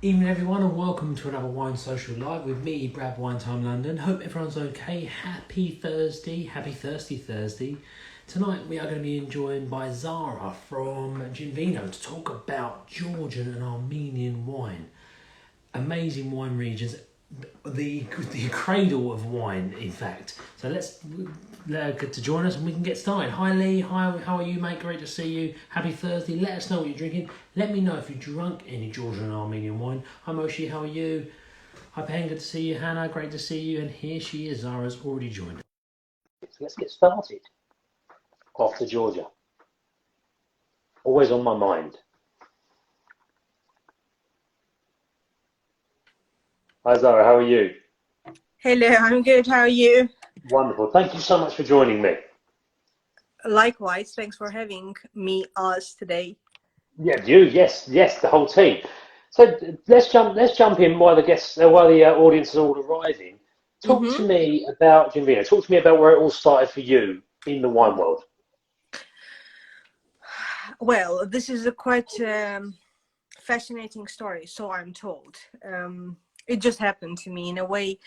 Evening everyone and welcome to another Wine Social Live with me, Brad Winetime London. Hope everyone's okay. Happy Thursday. Tonight we are going to be joined by Zara from GInVino to talk about Georgian and Armenian wine. Amazing wine regions, the cradle of wine, in fact. So let's let her get to join us and we can get started. Hi Lee, hi, how are you, mate? Great to see you. Happy Thursday. Let us know what you're drinking. Let me know if you drunk any Georgian and Armenian wine. Hi Moshi, how are you? Hi Pen, good to see you. Hannah, great to see you. And here she is. Zara's already joined. Let's get started. Off to Georgia. Always on my mind. Hi Zara, how are you? Hello, I'm good. How are you? Wonderful. Thank you so much for joining me. Likewise, thanks for having us today. Yeah, you, yes, the whole team. So let's jump in while the guests, while the audience is all arriving. Talk hmm to me about GInVino. Talk to me about where it all started for you in the wine world. Well, this is a quite fascinating story, so I'm told. It just happened to me in a way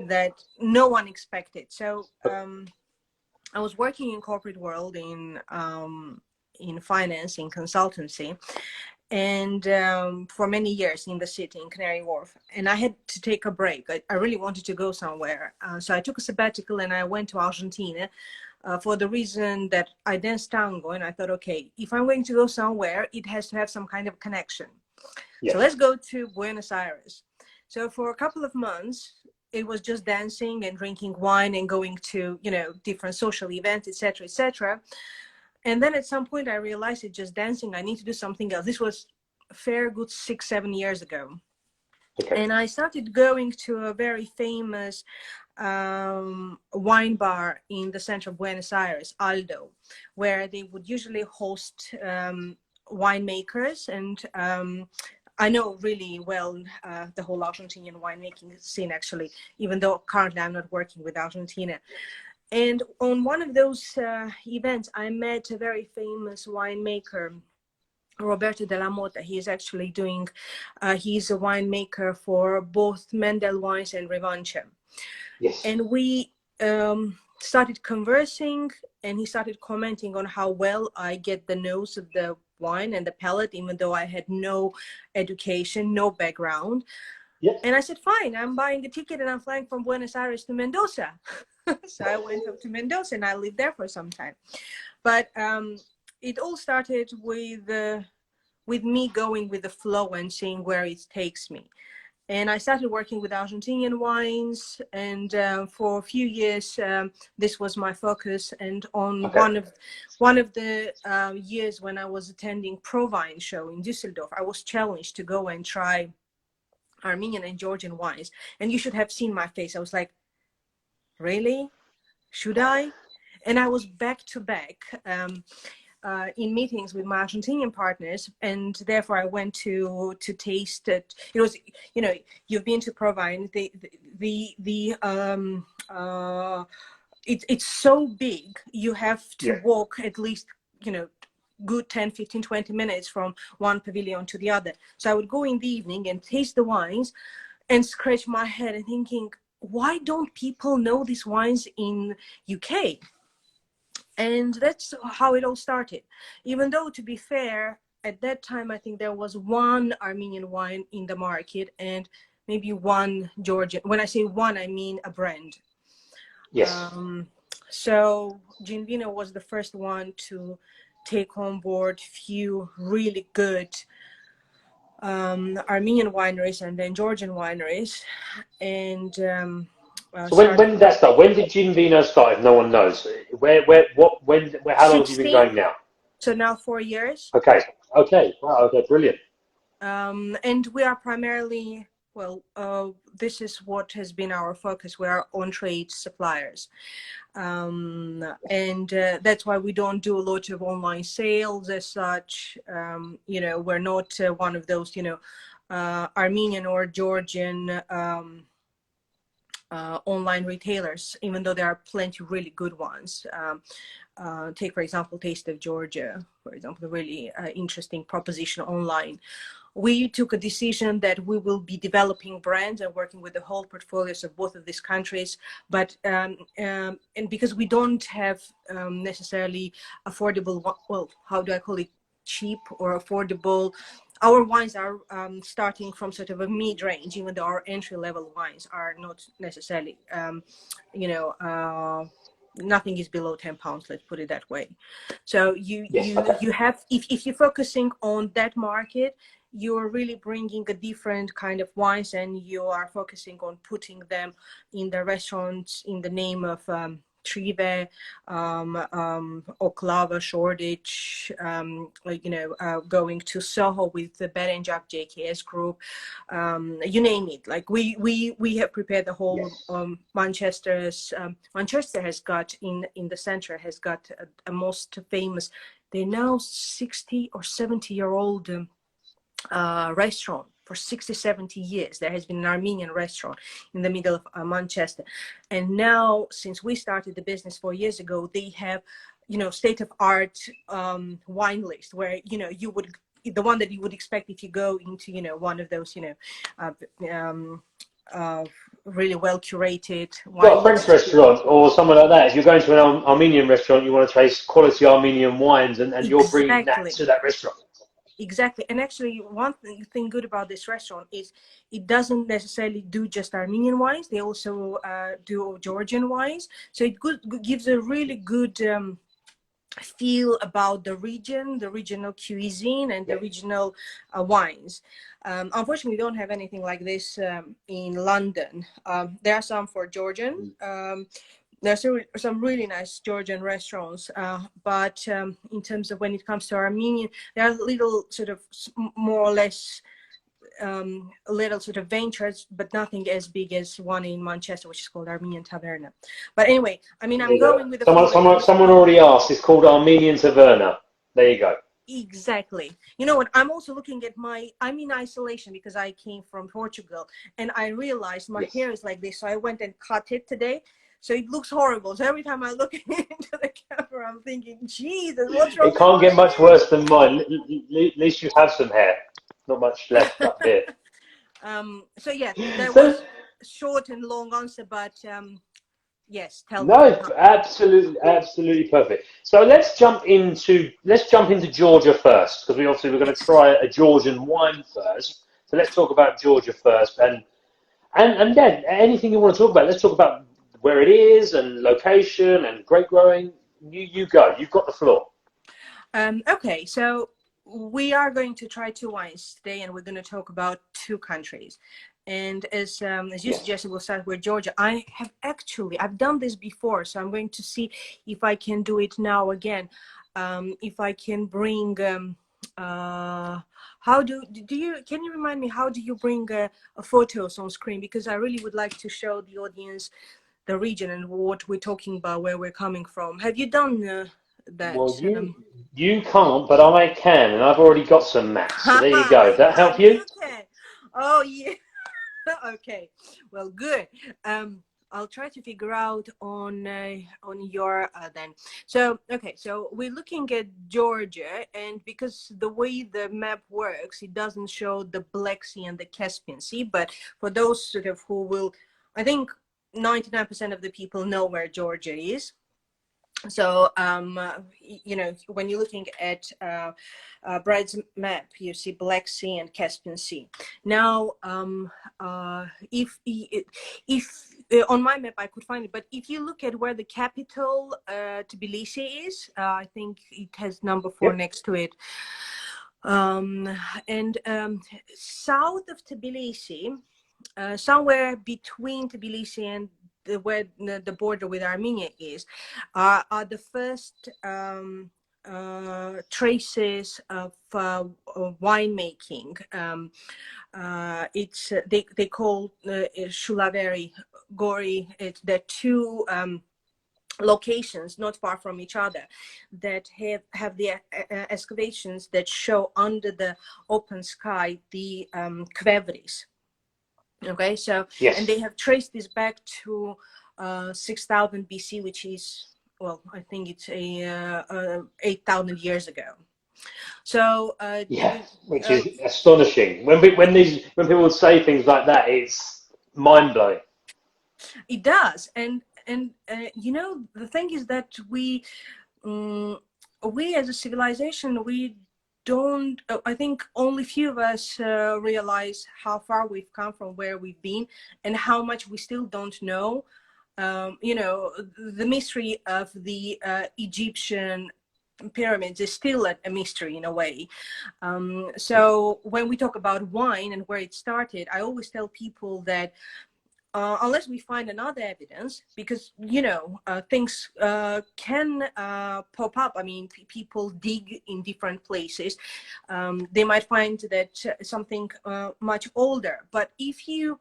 that no one expected. So I was working in corporate world in finance, in consultancy, and for many years in the city in Canary Wharf, and I had to take a break. I really wanted to go somewhere, so I took a sabbatical and I went to Argentina for the reason that I danced tango, and I thought, okay, if I'm going to go somewhere, it has to have some kind of connection. So Yes. let's go to Buenos Aires. So for a couple of months, it was just dancing and drinking wine and going to, different social events, etc., etc. And then at some point I realized it's just dancing. I need to do something else. This was a fair good 6-7 years ago. Okay. And I started going to a very famous wine bar in the center of Buenos Aires, Aldo, where they would usually host winemakers. And I know really well the whole Argentinian winemaking scene, actually, even though currently I'm not working with Argentina. And on one of those events, I met a very famous winemaker, Roberto de la Mota. He is actually doing, he's a winemaker for both Mendel wines and Revanche. Yes. And we started conversing, and he started commenting on how well I get the nose of the wine and the palate, even though I had no education, no background. Yes. And I said, fine, I'm buying a ticket and I'm flying from Buenos Aires to Mendoza. So I went up to Mendoza and I lived there for some time. But it all started with me going with the flow and seeing where it takes me. And I started working with Argentinian wines, and for a few years, this was my focus. And on Okay. one of the years when I was attending ProWine show in Düsseldorf, I was challenged to go and try Armenian and Georgian wines. And you should have seen my face. I was like, really? Should I? And I was back to back in meetings with my Argentinian partners, and therefore I went to taste it. It was, you've been to Provine. It's so big. You have to Yeah. walk at least, good 10, 15, 20 minutes from one pavilion to the other. So I would go in the evening and taste the wines and scratch my head and thinking, why don't people know these wines in UK? And that's how it all started. Even though, to be fair, at that time, I think there was one Armenian wine in the market and maybe one Georgian. When I say one, I mean a brand. Yes. So GInVino was the first one to take on board few really good Armenian wineries and then Georgian wineries. And So when did that start? When did GInVino start? If no one knows, how long have you been 16, going now? so now 4 years. Okay, okay, wow, okay, brilliant. And we are primarily, this is what has been our focus. We are on-trade suppliers. And that's why we don't do a lot of online sales as such. We're not one of those, Armenian or Georgian online retailers, even though there are plenty of really good ones. Take, for example, Taste of Georgia, for example, a really interesting proposition online. we took a decision that we will be developing brands and working with the whole portfolios of both of these countries. But and because we don't have necessarily affordable, well, how do I call it, cheap or affordable. Our wines are starting from sort of a mid-range, even though our entry-level wines are not necessarily, nothing is below £10. Let's put it that way. So you have, if you're focusing on that market, you're really bringing a different kind of wines, and you are focusing on putting them in the restaurants in the name of Trive, Oklava, Shoreditch, going to Soho with the Berenjak JKS group, you name it. Like we have prepared the whole Manchester's. Manchester has got in the center has got a most famous. They're now 60 or 70-year-old restaurant. For 60, 70 years, there has been an Armenian restaurant in the middle of Manchester. And now, since we started the business 4 years ago, they have, state-of-art wine list where, you would, the one that you would expect if you go into, one of those, really well curated wine. Well, French restaurant or somewhere like that. If you're going to an Armenian restaurant, you want to taste quality Armenian wines, and you're bringing that to that restaurant. Exactly. And actually, one thing good about this restaurant is it doesn't necessarily do just Armenian wines. They also do Georgian wines. So it gives a really good feel about the region, the regional cuisine, and the regional wines. Unfortunately, we don't have anything like this in London. There are some for Georgian. There's some really nice Georgian restaurants, but in terms of when it comes to Armenian, there are little sort of more or less little sort of ventures, but nothing as big as one in Manchester, which is called Armenian Taverna. But anyway, I mean, I'm going with the someone already asked. It's called Armenian Taverna. There you go. Exactly. You know what? I'm also looking at I'm in isolation because I came from Portugal, and I realized my hair is like this, so I went and cut it today. So it looks horrible. So every time I look into the camera, I'm thinking, Jesus, what's wrong? It can't get much worse than mine. At least you have some hair. Not much left up here. So yeah, that was short and long answer, but yes, tell me. No, absolutely perfect. So let's jump into Georgia first, because we're going to try a Georgian wine first. So let's talk about Georgia first, and then anything you want to talk about. Let's talk about where it is and location and grape growing. You go. You've got the floor. Okay, so we are going to try 2 wines today, and we're going to talk about 2 countries. And as you suggested, we'll start with Georgia. I've done this before, so I'm going to see if I can do it now again. If I can bring, can you remind me, how do you bring photos on screen? Because I really would like to show the audience the region and what we're talking about, where we're coming from. Have you done that? Well, you can't, but I can, and I've already got some maps. So there you go. Does that help you? Can. Oh yeah. Okay. Well, good. I'll try to figure out on your then. So okay. So we're looking at Georgia, and because the way the map works, it doesn't show the Black Sea and the Caspian Sea. But for those sort of who will, I think 99% of the people know where Georgia is. So, when you're looking at Brad's map, you see Black Sea and Caspian Sea. Now, if on my map I could find it, but if you look at where the capital Tbilisi is, I think it has number 4 next to it. And south of Tbilisi, somewhere between Tbilisi and where the border with Armenia is, are the first traces of winemaking. It's they call Shulaveri Gori. There are 2 locations not far from each other that have the excavations that show under the open sky the Qvevris. Okay, so and they have traced this back to 6000 BC, which is, well, I think it's 8,000 years ago. So Yeah, which is astonishing. When people would say things like that, it's mind blowing. it does. And you know, the thing is that um, we as a civilization, we don't, I think only few of us realize how far we've come from where we've been and how much we still don't know. You know, the mystery of the Egyptian pyramids is still a mystery in a way. So when we talk about wine and where it started, I always tell people that unless we find another evidence, because you know things can pop up. I mean, people dig in different places. They might find that something much older. But if you,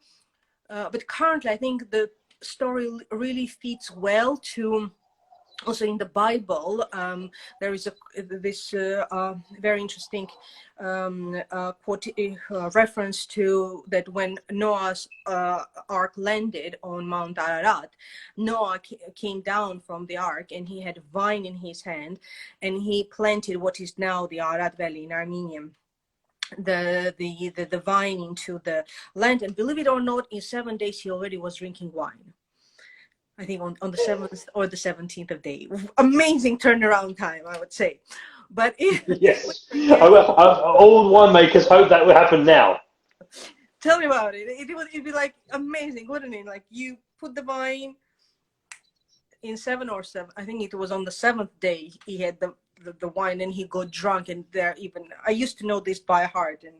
but currently, I think the story really fits well to. Also in the Bible, there is this very interesting quote, reference to that when Noah's ark landed on Mount Ararat, Noah came down from the ark and he had vine in his hand, and he planted what is now the Ararat Valley in Armenia. The vine into the land, and believe it or not, in 7 days he already was drinking wine. I think on the 7th or the 17th of day. Amazing turnaround time, I would say. But Yes, all winemakers hope that will happen now. tell me about it. It'd be like amazing, wouldn't it? Like you put the wine in 7. I think it was on the 7th day he had the wine and he got drunk, and there even I used to know this by heart, and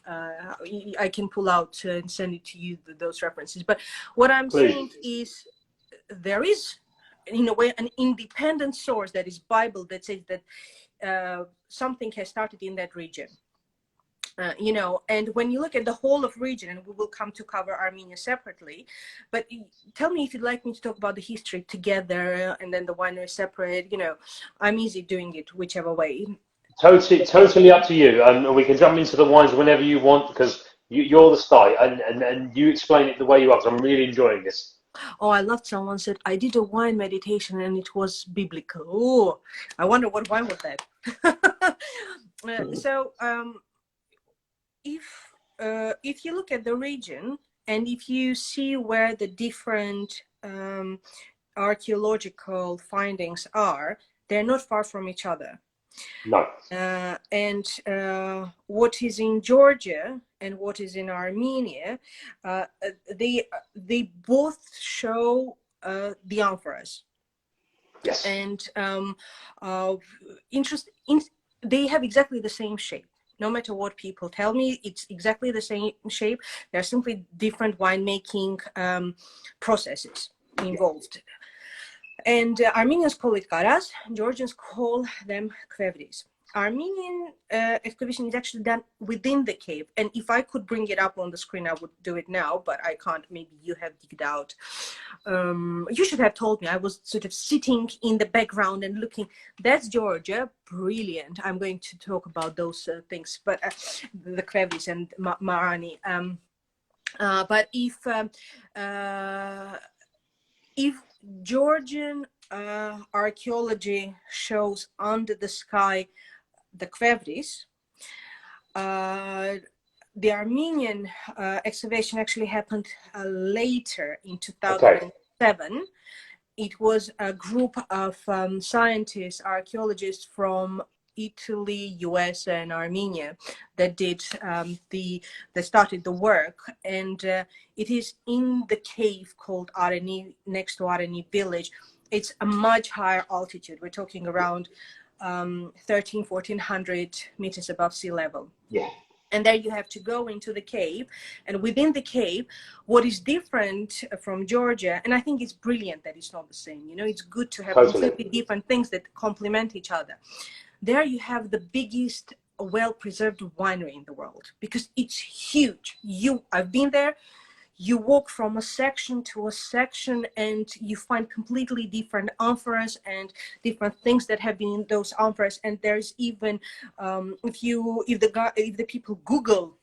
I can pull out and send it to you those references. But what I'm Please. saying is there is in a way an independent source, that is Bible, that says that something has started in that region. You know, and when you look at the whole of region, and we will come to cover Armenia separately, but tell me if you'd like me to talk about the history together and then the winery separate. You know, I'm easy doing it whichever way. Totally up to you. And we can jump into the wines whenever you want, because you're the star, and you explain it the way you are, because I'm really enjoying this. Oh, I loved someone said, I did a wine meditation and it was biblical. Oh, I wonder what wine was that? So, if you look at the region and if you see where the different archaeological findings are, they're not far from each other. No. And what is in Georgia and what is in Armenia, they both show the amphoras. Yes. And they have exactly the same shape. No matter what people tell me, it's exactly the same shape. There are simply different winemaking processes involved. And Armenians call it karas, Georgians call them qvevris. Armenian excavation is actually done within the cave. And if I could bring it up on the screen, I would do it now, but I can't. Maybe you have digged out. You should have told me. I was sort of sitting in the background and looking. That's Georgia. Brilliant. I'm going to talk about those things, but the qvevris and Marani. But if Georgian archaeology shows under the sky the qvevris, the Armenian excavation actually happened later in 2007. Okay. It was a group of scientists, archaeologists from Italy, US, and Armenia that did that started the work, and it is in the cave called Areni, next to Areni village. It's a much higher altitude. We're talking around 1,400 meters above sea level. Yeah. And there you have to go into the cave, and within the cave, what is different from Georgia, and I think it's brilliant that it's not the same. You know, it's good to have completely different things that complement each other. There you have the biggest well-preserved winery in the world because it's huge. I've been there. You walk from a section to a section and you find completely different amphoras and different things that have been in those amphoras. And there's even, if the people Google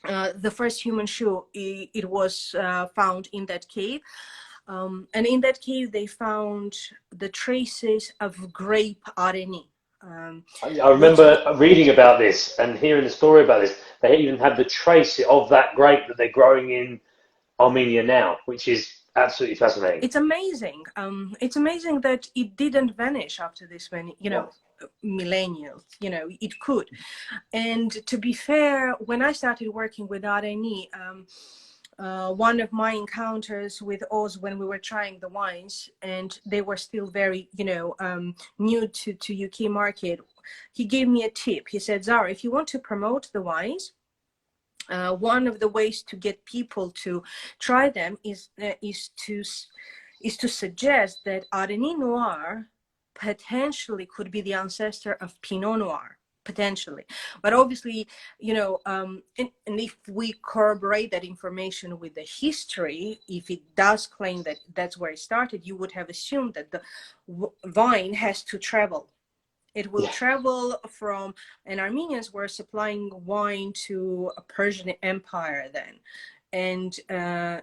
the first human shoe, it was found in that cave. And in that cave, they found the traces of grape Areni. I remember reading about this and hearing the story about this. They even had the trace of that grape that they're growing in Armenia now, which is absolutely fascinating. It's amazing. It's amazing that it didn't vanish after this many, millennia. It could. And to be fair, when I started working with Areni, one of my encounters with Oz when we were trying the wines, and they were still very, new to UK market, he gave me a tip. He said, Zara, if you want to promote the wines, one of the ways to get people to try them is to suggest that Areni Noir potentially could be the ancestor of Pinot Noir, potentially. But obviously, and if we corroborate that information with the history, if it does claim that that's where it started, you would have assumed that the vine has to travel. It will travel from, and Armenians were supplying wine to a Persian Empire then. And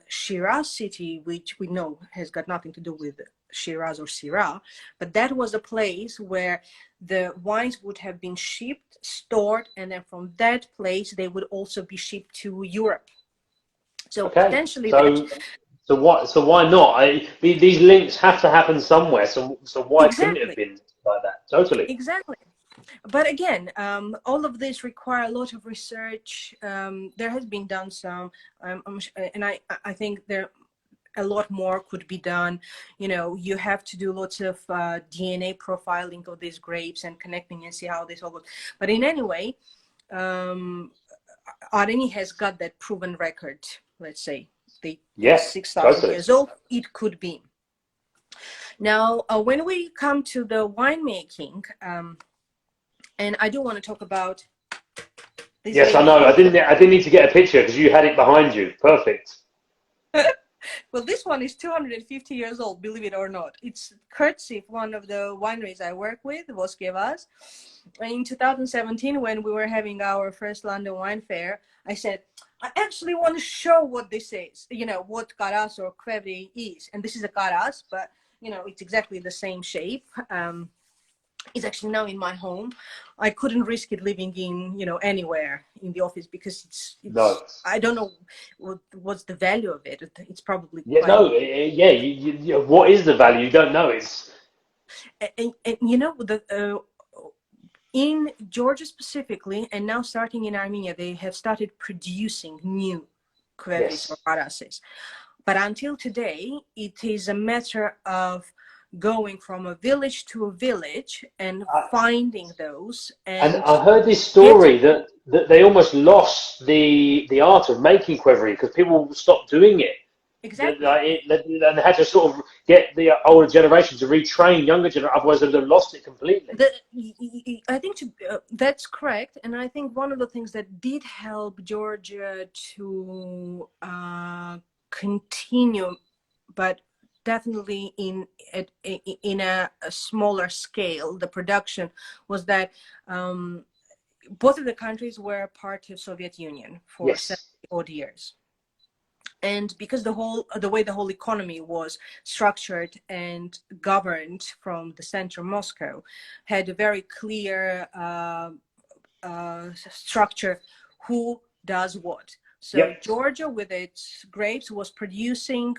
Shiraz city, which we know has got nothing to do with Shiraz or Syrah, but that was a place where the wines would have been shipped, stored, and then from that place they would also be shipped to Europe. So potentially So why not? These links have to happen somewhere. So why couldn't it have been like that? Totally. Exactly. But again, all of this require a lot of research. There has been done some, and I think there a lot more could be done. You have to do lots of DNA profiling of these grapes and connecting and see how this all goes. But in any way, Areni has got that proven record. Let's say 6,000 years old. It could be. Now, when we come to the winemaking, and I do want to talk about this. Yes, I know. I didn't need to get a picture because you had it behind you. Perfect. Well, this one is 250 years old, believe it or not. It's courtesy of one of the wineries I work with, Bouquet Qvevri. In 2017, when we were having our first London wine fair, I said, I actually want to show what this is, what Karas or Qvevri is. And this is a Karas, but, it's exactly the same shape. It's actually now in my home. I couldn't risk it living in, anywhere in the office because it's no. I don't know what's the value of it. It's probably what is the value? You don't know. It's in Georgia specifically, and now starting in Armenia, they have started producing new Qvevris or Karases. But until today, it is a matter of going from a village to a village and finding those. And I heard this story that they almost lost the art of making Qvevri because people stopped doing it. Exactly. And they had to sort of get the older generation to retrain younger generation, otherwise they would have lost it completely. I think that's correct. And I think one of the things that did help Georgia to continue, but definitely in a smaller scale, the production, was that both of the countries were part of Soviet Union for 70 odd years. And because the way the whole economy was structured and governed from the center, Moscow, had a very clear structure, who does what. So Georgia, with its grapes, was producing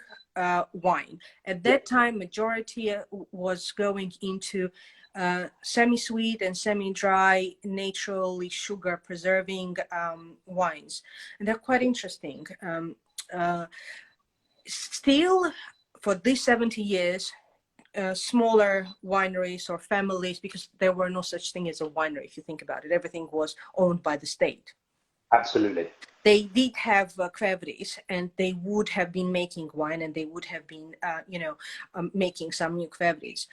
wine. At that time, majority was going into semi-sweet and semi-dry, naturally sugar preserving wines. And they're quite interesting. Still, for these 70 years, smaller wineries or families, because there were no such thing as a winery, if you think about it, everything was owned by the state. Absolutely. They did have Qvevris, and they would have been making wine, and they would have been, making some new Qvevris.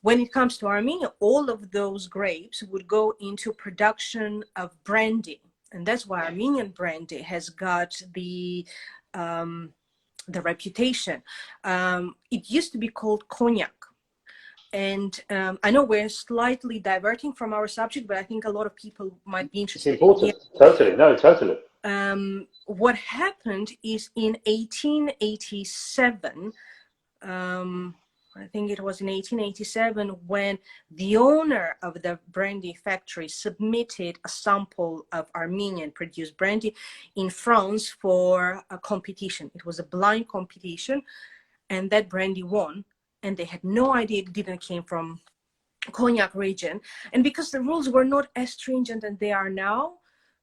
When it comes to Armenia, all of those grapes would go into production of brandy, and that's why Armenian brandy has got the reputation. It used to be called cognac. And I know we're slightly diverting from our subject, but I think a lot of people might be interested. It's important. Totally. No, totally. What happened is in 1887, I think it was in 1887, when the owner of the brandy factory submitted a sample of Armenian produced brandy in France for a competition. It was a blind competition, and that brandy won, and they had no idea it didn't came from Cognac region. And because the rules were not as stringent as they are now,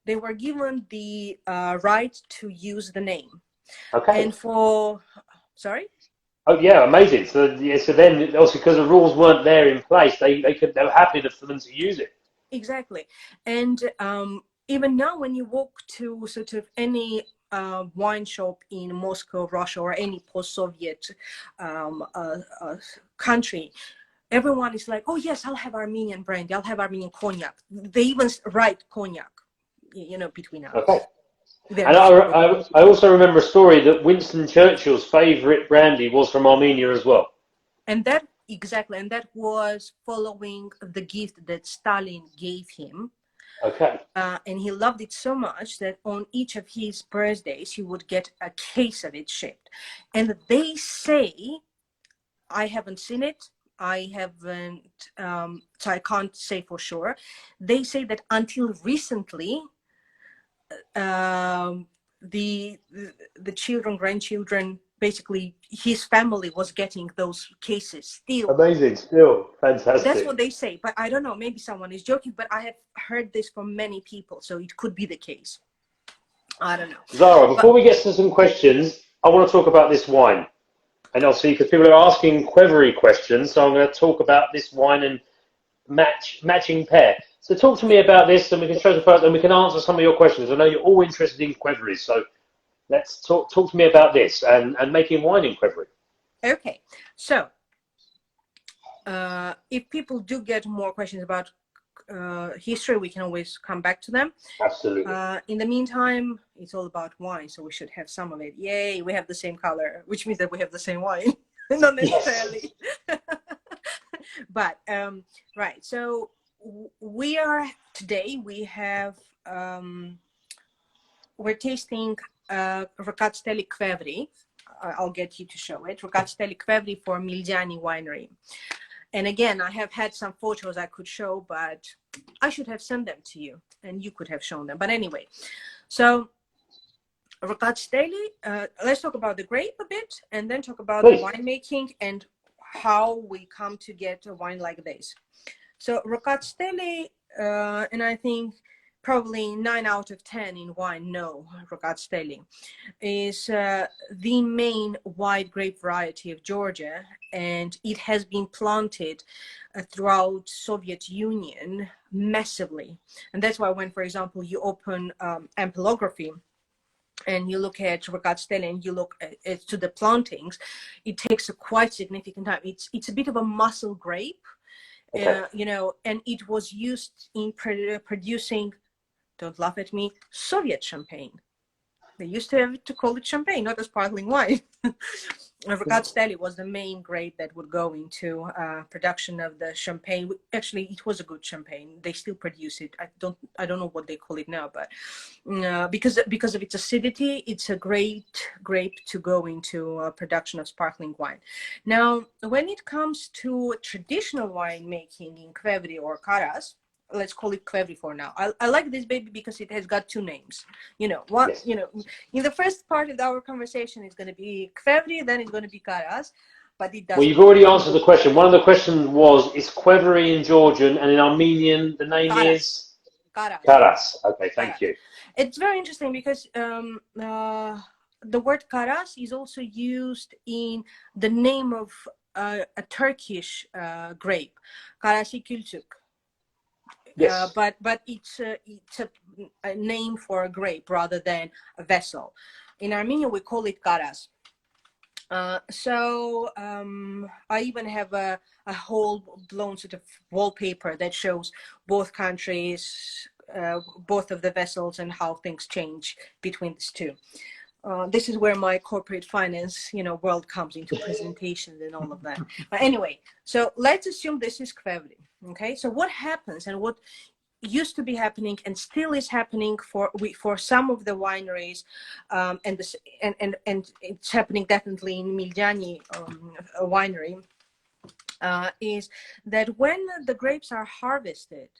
they were given the right to use the name. Okay. And for, sorry? Oh yeah, amazing. So yeah, so then also because the rules weren't there in place, they were happy for them to use it. Exactly. And even now, when you walk to sort of any wine shop in Moscow, Russia, or any post-Soviet country, everyone is like, oh yes, I'll have Armenian brandy, I'll have Armenian cognac. They even write cognac, you know, between us. Okay. And I also remember a story that Winston Churchill's favourite brandy was from Armenia as well. And that, exactly, and that was following the gift that Stalin gave him. Okay. And he loved it so much that on each of his birthdays, he would get a case of it shipped. And they say, I haven't seen it, I haven't, so I can't say for sure. They say that until recently, the children, grandchildren, basically his family was getting those cases still. Amazing, still fantastic. That's what they say, but I don't know, maybe someone is joking, but I have heard this from many people, so it could be the case. I don't know. Zara, before we get to some questions, I want to talk about this wine. And obviously, because people are asking Qvevri questions, so I'm going to talk about this wine and matching pair. So talk to me about this, and we can show the photo, and we can answer some of your questions. I know you're all interested in Qvevri, so let's talk to me about this and making wine in Qvevri. Okay, so if people do get more questions about history, we can always come back to them. Absolutely. In the meantime, it's all about wine, so we should have some of it. Yay, we have the same color, which means that we have the same wine. Not necessarily. Yes. But right, so we are today, we have we're tasting Rkatsiteli Qvevri. I'll get you to show it. Rkatsiteli Qvevri for Mildiani Winery. And again, I have had some photos I could show, but I should have sent them to you and you could have shown them. But anyway, so Rkatsiteli, let's talk about the grape a bit and then talk about the winemaking and how we come to get a wine like this. So Rkatsiteli, and I think probably 9 out of 10 in wine know Rkatsiteli, is the main white grape variety of Georgia, and it has been planted throughout Soviet Union massively. And that's why when, for example, you open ampelography and you look at Rkatsiteli and you look at to the plantings, it takes a quite significant time. It's a bit of a muscle grape. Okay. You know, and it was used in producing, don't laugh at me, Soviet champagne. They used to call it champagne, not a sparkling wine. Rkatsiteli was the main grape that would go into production of the champagne. Actually, it was a good champagne. They still produce it. I don't know what they call it now, but because of its acidity, it's a great grape to go into production of sparkling wine. Now, when it comes to traditional winemaking in Qvevri or Karas, let's call it Qvevri for now. I like this baby because it has got two names. You know, one, yes. You know, in the first part of our conversation, it's going to be Qvevri, then it's going to be Karas, but it doesn't. Well, you've already answered the question. One of the questions was, is Qvevri in Georgian, and in Armenian, the name Karas. Is? Karas. Karas. Okay, thank you. It's very interesting because the word Karas is also used in the name of a Turkish grape, Karasi Kültük. Yes. But it's a name for a grape rather than a vessel. In Armenia, we call it Karas. So I even have a whole blown sort of wallpaper that shows both countries, both of the vessels and how things change between these two. This is where my corporate finance, world comes into presentations and all of that. But anyway, so let's assume this is Qvevri. Okay, so what happens and what used to be happening and still is happening for some of the wineries, and it's happening definitely in Mildiani winery, is that when the grapes are harvested,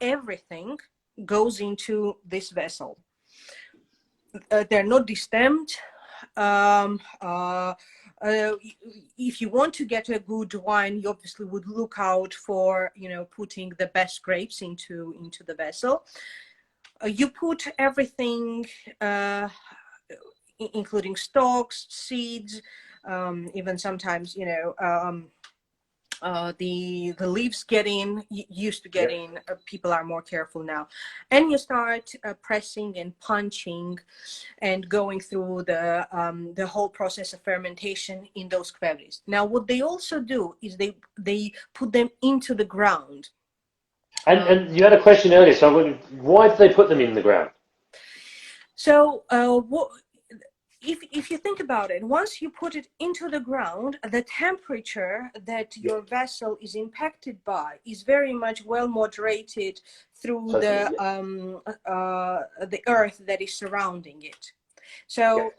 everything goes into this vessel. They're not destemmed. If you want to get a good wine, you obviously would look out for, putting the best grapes into the vessel. You put everything, including stalks, seeds, even sometimes, the leaves used to get in. People are more careful now, and you start pressing and punching and going through the whole process of fermentation in those qvevris. Now what they also do is they put them into the ground. And you had a question earlier, so why do they put them in the ground? So if you think about it, once you put it into the ground, the temperature that your vessel is impacted by is very much well moderated through the earth that is surrounding it. So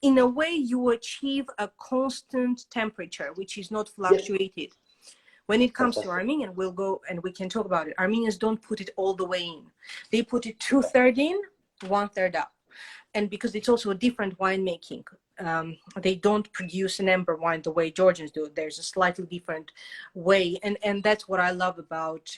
in a way, you achieve a constant temperature, which is not fluctuated. When it comes to Armenian, we'll go and we can talk about it. Armenians don't put it all the way in. They put it 2/3 in, 1/3 up. And because it's also a different winemaking, they don't produce an amber wine the way Georgians do. There's a slightly different way. And that's what I love about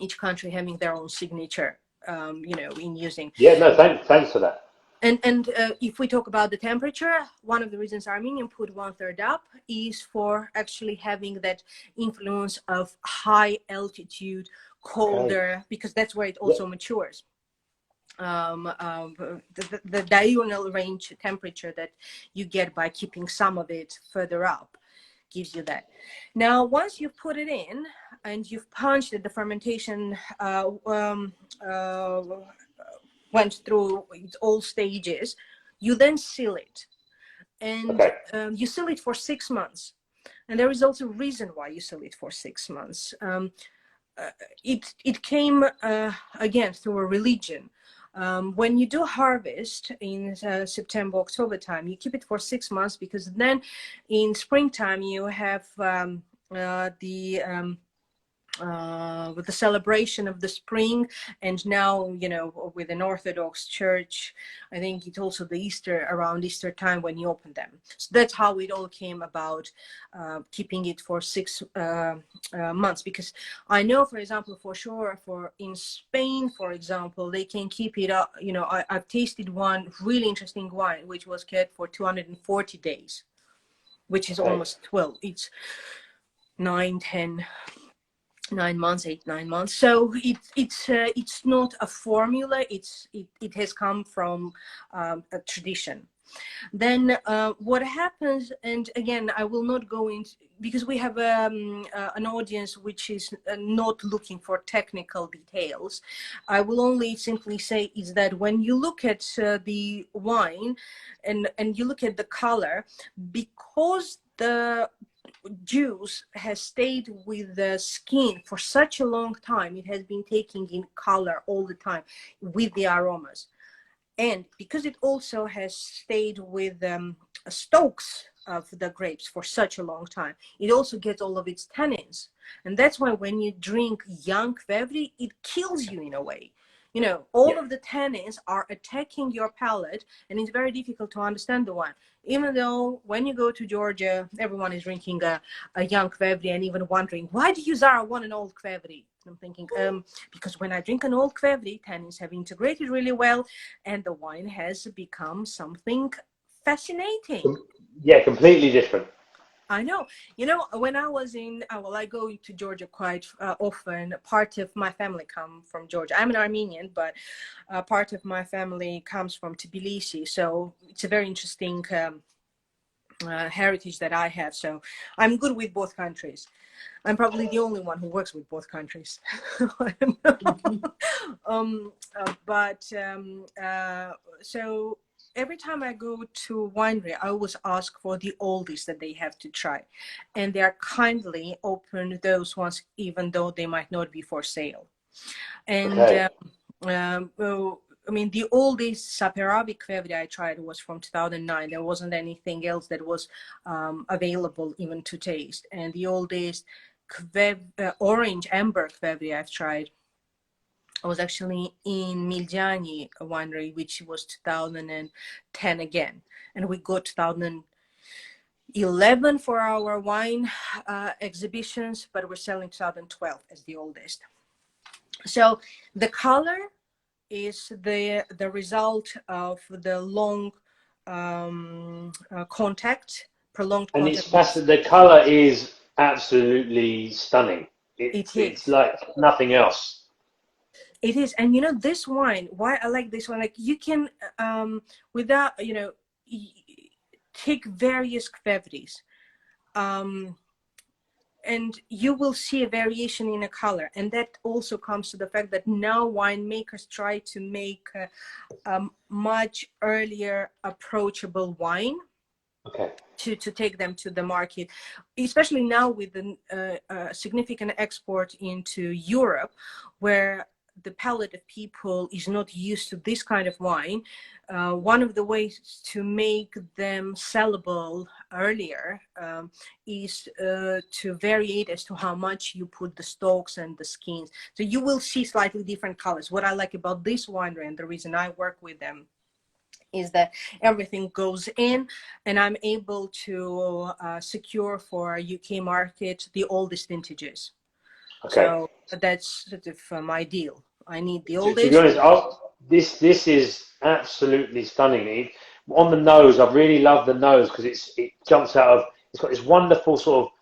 each country having their own signature, in using. Yeah, no, thanks for that. And if we talk about the temperature, one of the reasons Armenian put 1/3 up is for actually having that influence of high altitude, colder, because that's where it also matures. The diurnal range temperature that you get by keeping some of it further up gives you that. Now, once you've put it in and you've punched it, the fermentation went through all stages, you then seal it. And you seal it for 6 months. And there is also a reason why you seal it for 6 months. It came, again, through a religion. When you do harvest in September, October time, you keep it for 6 months, because then in springtime you have with the celebration of the spring, and now with an Orthodox church, I think it's also the around Easter time when you open them. So that's how it all came about, keeping it for 6 months. Because I know, for example, for sure, in Spain, for example, they can keep it up. I've tasted one really interesting wine which was kept for 240 days, which is almost 12. It's 9 months, 8-9 months. So it's not a formula. It has come from a tradition. Then what happens, and again, I will not go into, because we have an audience which is not looking for technical details. I will only simply say is that when you look at the wine and you look at the color, because the juice has stayed with the skin for such a long time, it has been taking in color all the time with the aromas. And because it also has stayed with stalks of the grapes for such a long time, it also gets all of its tannins. And that's why when you drink young qvevri, it kills you in a way. All of the tannins are attacking your palate, and it's very difficult to understand the wine. Even though when you go to Georgia, everyone is drinking a young qvevri and even wondering, why do you, Zara, want an old qvevri? I'm thinking, because when I drink an old qvevri, tannins have integrated really well, and the wine has become something fascinating. Yeah, completely different. I know. When I was I go to Georgia quite often. Part of my family come from Georgia. I'm an Armenian, but part of my family comes from Tbilisi. So it's a very interesting heritage that I have. So I'm good with both countries. I'm probably the only one who works with both countries. So every time I go to winery, I always ask for the oldies that they have to try. And they are kindly open those ones, even though they might not be for sale. And I mean, the oldest Saperavi Qvevri I tried was from 2009. There wasn't anything else that was available even to taste. And the oldest orange amber Qvevri I've tried was actually in Miljani winery, which was 2010 again. And we got 2011 for our wine exhibitions, but we're selling 2012 as the oldest. So the color is the result of the long contact, prolonged And contact. it's fascinating. The color is absolutely stunning. It's like nothing else. It is. And you know, this wine, why I like this one, like you can without, you know, take various Qvevris, and you will see a variation in a color. And that also comes to the fact that now winemakers try to make a much earlier approachable wine. Okay. To take them to the market, especially now with the significant export into Europe, where the palate of people is not used to this kind of wine. One of the ways to make them sellable earlier is to vary it as to how much you put the stalks and the skins. So you will see slightly different colors. What I like about this winery, and the reason I work with them, is that everything goes in, and I'm able to secure for UK market the oldest vintages. Okay. So that's sort of my deal. I need the oldest. To be honest, this is absolutely stunning. On the nose, I really love the nose because it jumps out of. It's got this wonderful sort of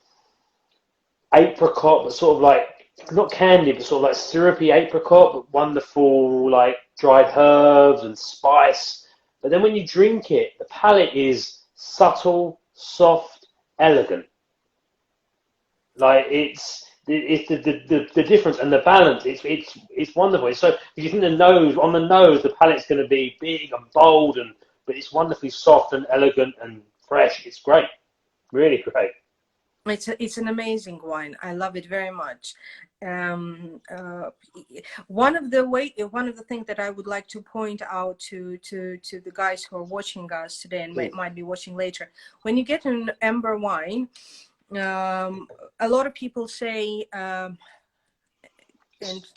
apricot, but sort of like not candy, but sort of like syrupy apricot, but wonderful like dried herbs and spice. But then when you drink it, the palate is subtle, soft, elegant. Like it's the difference and the balance. It's wonderful. So you think on the nose, the palate's going to be big and bold, but it's wonderfully soft and elegant and fresh. It's great, really great. It's an amazing wine. I love it very much. One of the things that I would like to point out to the guys who are watching us today and might be watching later, when you get an amber wine, a lot of people say.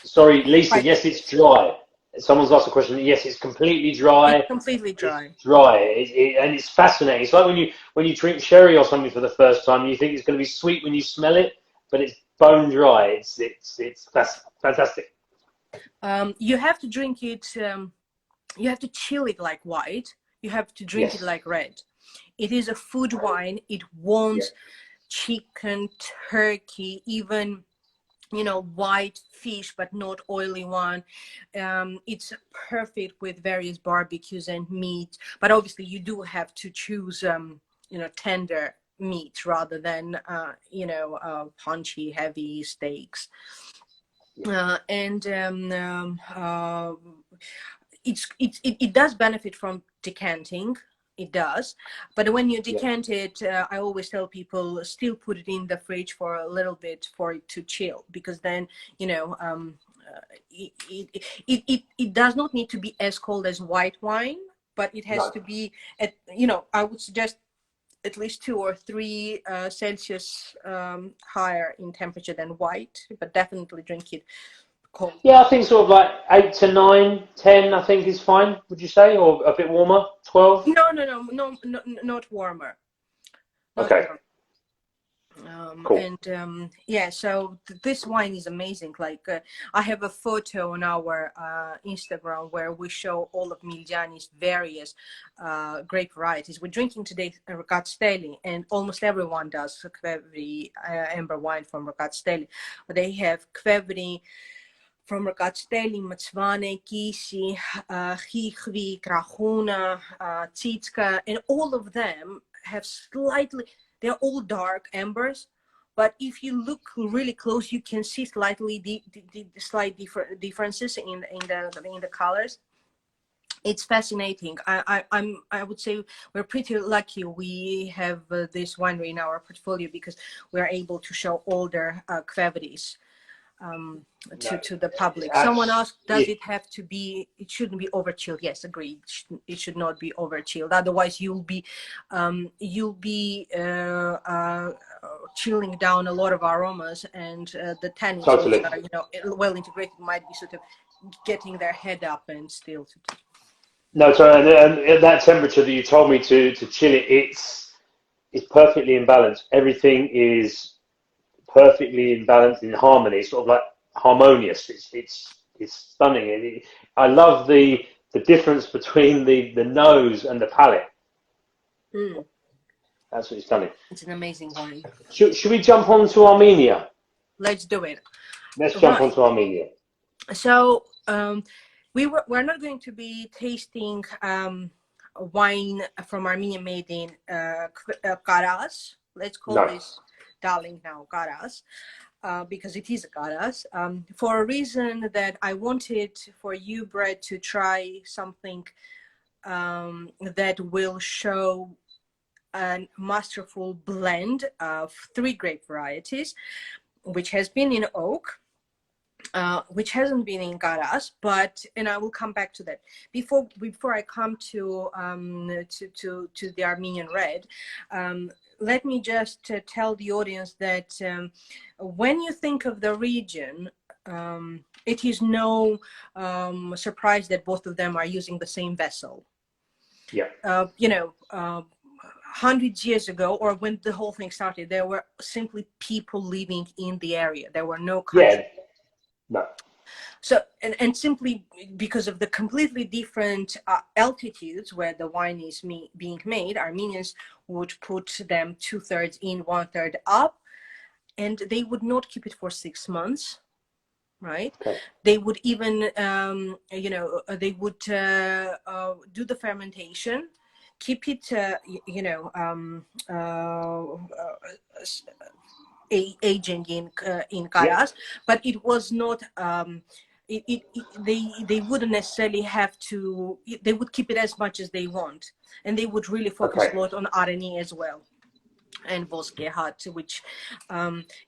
Sorry, Lisa. Yes, it's dry. Someone's asked a question. Yes, it's completely dry. It's completely dry. It's dry, and it's fascinating. It's like when you drink sherry or something for the first time, you think it's going to be sweet when you smell it, but it's bone dry. It's fantastic. You have to drink it. You have to chill it like white. You have to drink it like red. It is a food wine. It wants chicken, turkey, even, you know, white fish, but not oily one. It's perfect with various barbecues and meat, but obviously you do have to choose, you know, tender meat rather than, you know, punchy, heavy steaks. It does benefit from decanting. It does, but when you decant it, I always tell people still put it in the fridge for a little bit for it to chill, because then, you know, it does not need to be as cold as white wine, but it has to be at, you know, I would suggest at least 2 or 3 Celsius higher in temperature than white, but definitely drink it cold. Yeah, I think sort of like 8 to 9, 10, I think is fine, would you say? Or a bit warmer, 12? No, not warmer. Okay. Cool. And yeah, so this wine is amazing. Like I have a photo on our Instagram where we show all of Miljani's various grape varieties. We're drinking today Rkatsiteli, and almost everyone does Qvevri amber wine from Rkatsiteli. But they have Qvevri from Rkatsiteli, Matsvane, Kisi, Hikhvi, Krahuna, Tsitska, and all of them have they're all dark ambers, but if you look really close, you can see slightly the slight differences in the colors. It's fascinating. I would say we're pretty lucky we have this winery in our portfolio, because we're able to show older Qvevris. to the public. That's, Someone asked, does yeah. it have to be? It shouldn't be over chilled. Yes, agreed. It should not be over chilled. Otherwise, you'll be chilling down a lot of aromas, and the tannins, Totally. which are well integrated, might be sort of getting their head up and still. No, sorry, and at that temperature that you told me to chill it, it's perfectly in balance. Everything is perfectly in balance, in harmony. It's sort of like harmonious. It's stunning. I love the difference between the nose and the palate. Mm. Absolutely stunning. It's an amazing wine. Should we jump on to Armenia? Let's do it. Let's jump on to Armenia. So we're not going to be tasting wine from Armenia made in Karas. Let's call this darling now Karas, because it is a Karas, for a reason that I wanted for you, Brad, to try something that will show a masterful blend of 3 grape varieties, which has been in oak, which hasn't been in Karas, and I will come back to that. Before I come to the Armenian red, let me just tell the audience that when you think of the region, it is no surprise that both of them are using the same vessel. Yeah. 100 years ago, or when the whole thing started, there were simply people living in the area. There were no countries. Yeah. No. So, and simply because of the completely different altitudes where the wine is being made, Armenians would put them 2/3 in, 1/3 up, and they would not keep it for 6 months, right? Okay. They would even, they would do the fermentation, keep it, aging in Karas, but it was not. They wouldn't necessarily have to. They would keep it as much as they want, and they would really focus a lot on Areni as well, and Bouquet Qvevri, which,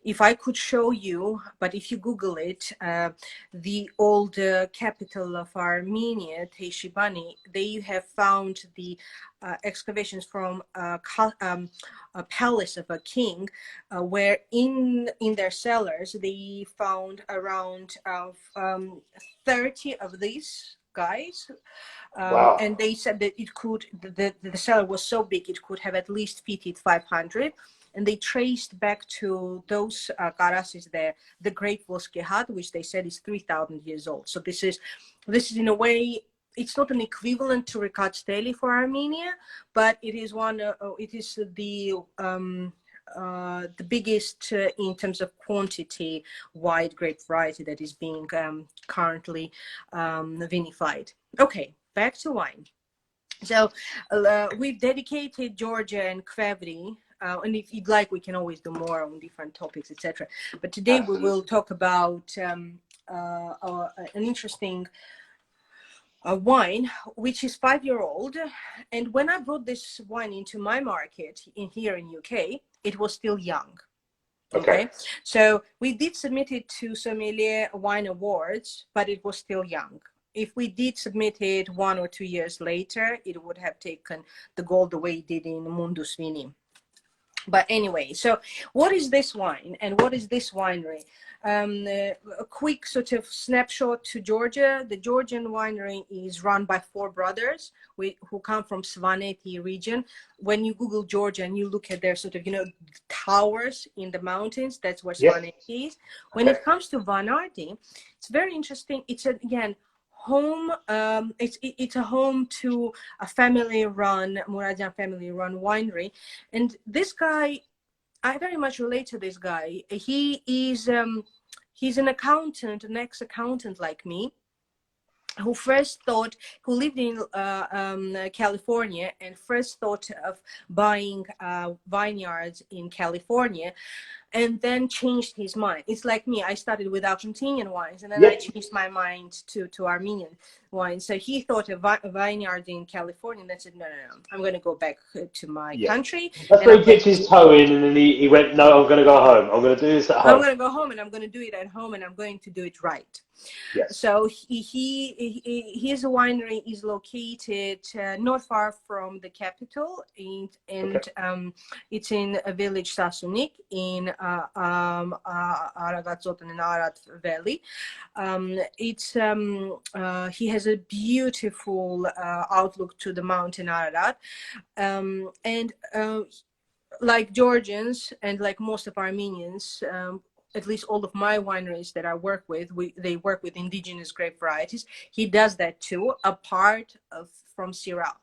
if I could show you, but if you Google it, the old capital of Armenia, Teishibani, they have found the excavations from a palace of a king, where in their cellars they found around 30 of these guys. Wow. And they said that it could, the cellar was so big it could have at least fitted 500, and they traced back to those Karasis there the great Bouquet Qvevri, which they said is 3,000 years old. So this is in a way, it's not an equivalent to Rkatsiteli for Armenia, but it is it is the biggest in terms of quantity wide grape variety that is being currently vinified. Okay, back to wine. So we've dedicated Georgia and Qvevri, and if you'd like, we can always do more on different topics, etc. But today we will talk about an interesting wine, which is 5-year-old. And when I brought this wine into my market here in UK, it was still young. Okay. So we did submit it to Sommelier Wine Awards, but it was still young. If we did submit it 1 or 2 years later, it would have taken the gold the way it did in Mundus Vini. But anyway, so what is this wine and what is this winery? A quick sort of snapshot to Georgia. The Georgian winery is run by 4 brothers who come from Svaneti region. When you Google Georgia and you look at their sort of, towers in the mountains, that's where Svaneti is. When it comes to Vanardi, it's very interesting. It's, again, home. It's a home to a Muradian family-run winery. And this guy, I very much relate to this guy. He is he's an accountant, an ex-accountant like me, who lived in California and first thought of buying vineyards in California. and then changed his mind. It's like me. I started with Argentinian wines, and then I Yep. changed my mind to Armenian wines. So he thought of a vineyard in California, and I said, no, I'm going to go back to my Yeah. country. That's And where he dipped his toe in, and then he went, no, I'm going to go home. I'm going to do this at I'm home. going to go home, and I'm going to do it at home, and I'm going to do it right. Yes. So his winery is located not far from the capital, and it's in a village Sasunik in Aragatsot and Arat Valley. He has a beautiful outlook to the mountain Ararat, and like Georgians and like most of Armenians, at least all of my wineries that I work with, they work with indigenous grape varieties. He does that too, apart from Syrah.